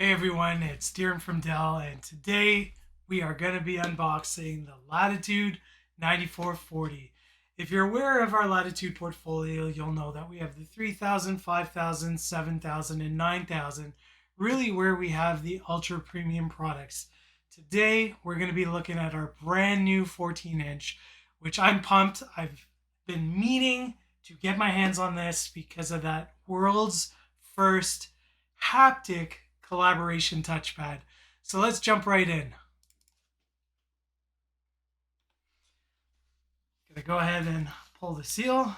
Hey everyone, it's Darren from Dell, and today we are going to be unboxing the Latitude 9440. If you're aware of our Latitude portfolio, you'll know that we have the 3000, 5000, 7000, and 9000, really where we have the ultra premium products. Today we're going to be looking at our brand new 14-inch, which I'm pumped. I've been meaning to get my hands on this because of that world's first haptic collaboration touchpad. So let's jump right in. Gonna go ahead and pull the seal.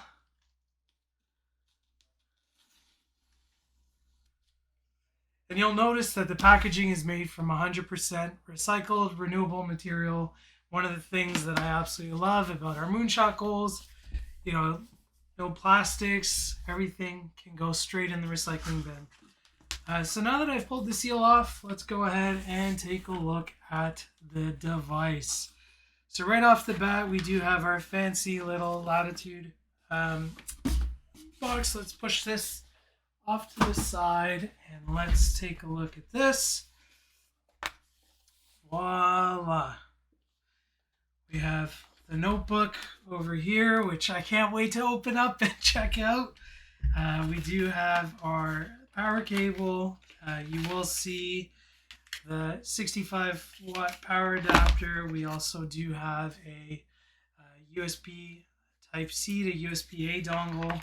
And you'll notice that the packaging is made from 100% recycled, renewable material. One of the things that I absolutely love about our moonshot goals, you know, no plastics, everything can go straight in the recycling bin. So now that I've pulled the seal off, let's go ahead and take a look at the device. So right off the bat, we do have our fancy little Latitude box. Let's push this off to the side and let's take a look at this. Voila. We have the notebook over here, which I can't wait to open up and check out. We do have our power cable. You will see the 65 watt power adapter. We also do have a USB type C to USB A dongle,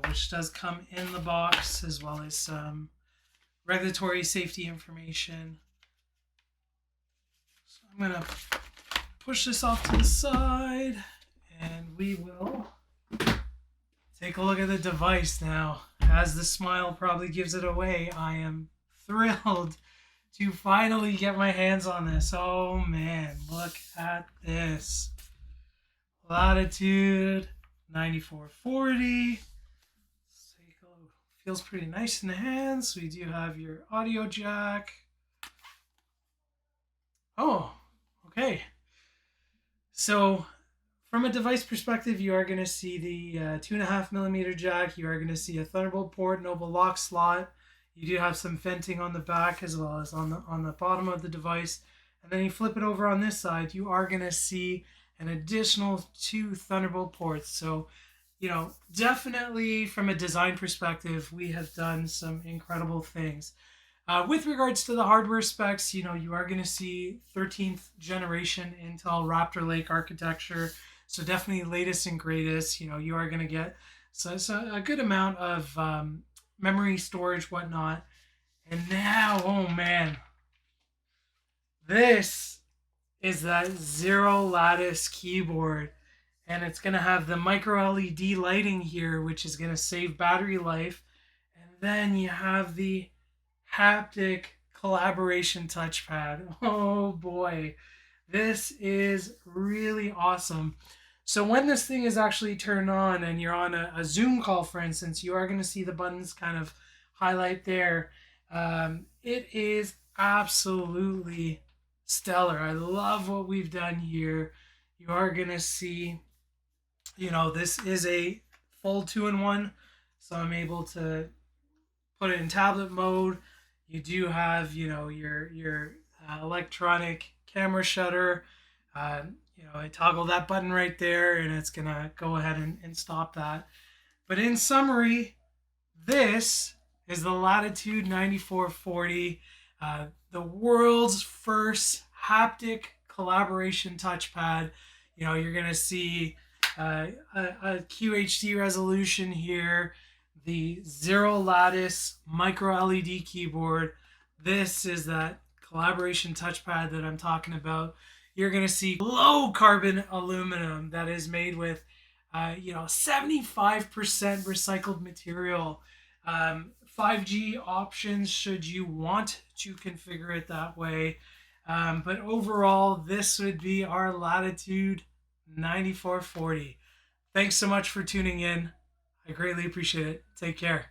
which does come in the box, as well as some regulatory safety information. So I'm going to push this off to the side and we will take a look at the device now. As the smile probably gives it away, I am thrilled to finally get my hands on this. Oh man, look at this. Latitude 9440. Let's take a look. Feels pretty nice in the hands. We do have your audio jack. Oh, okay. So from a device perspective, you are going to see the 2.5mm jack. You are going to see a Thunderbolt port, Noble lock slot. You do have some venting on the back as well as on the bottom of the device. And then you flip it over on this side, you are going to see an additional 2 Thunderbolt ports. So, definitely from a design perspective, we have done some incredible things. With regards to the hardware specs, you are going to see 13th generation Intel Raptor Lake architecture. So definitely latest and greatest. You are going to get so a good amount of memory storage, whatnot. And now, oh man, this is that zero-lattice keyboard. And it's going to have the micro LED lighting here, which is going to save battery life. And then you have the haptic collaboration touchpad. Oh boy, this is really awesome. So when this thing is actually turned on and you're on a Zoom call, for instance, you are going to see the buttons kind of highlight there. It is absolutely stellar. I love what we've done here. You are going to see, this is a full 2-in-1. So I'm able to put it in tablet mode. You do have, your electronic camera shutter. I toggle that button right there and it's going to go ahead and stop that. But in summary, this is the Latitude 9440, the world's first haptic collaboration touchpad. You're going to see a QHD resolution here, the zero-lattice micro LED keyboard. This is that collaboration touchpad that I'm talking about. You're going to see low carbon aluminum that is made with 75% recycled material. 5G options should you want to configure it that way. But overall, this would be our Latitude 9440. Thanks so much for tuning in. I greatly appreciate it. Take care.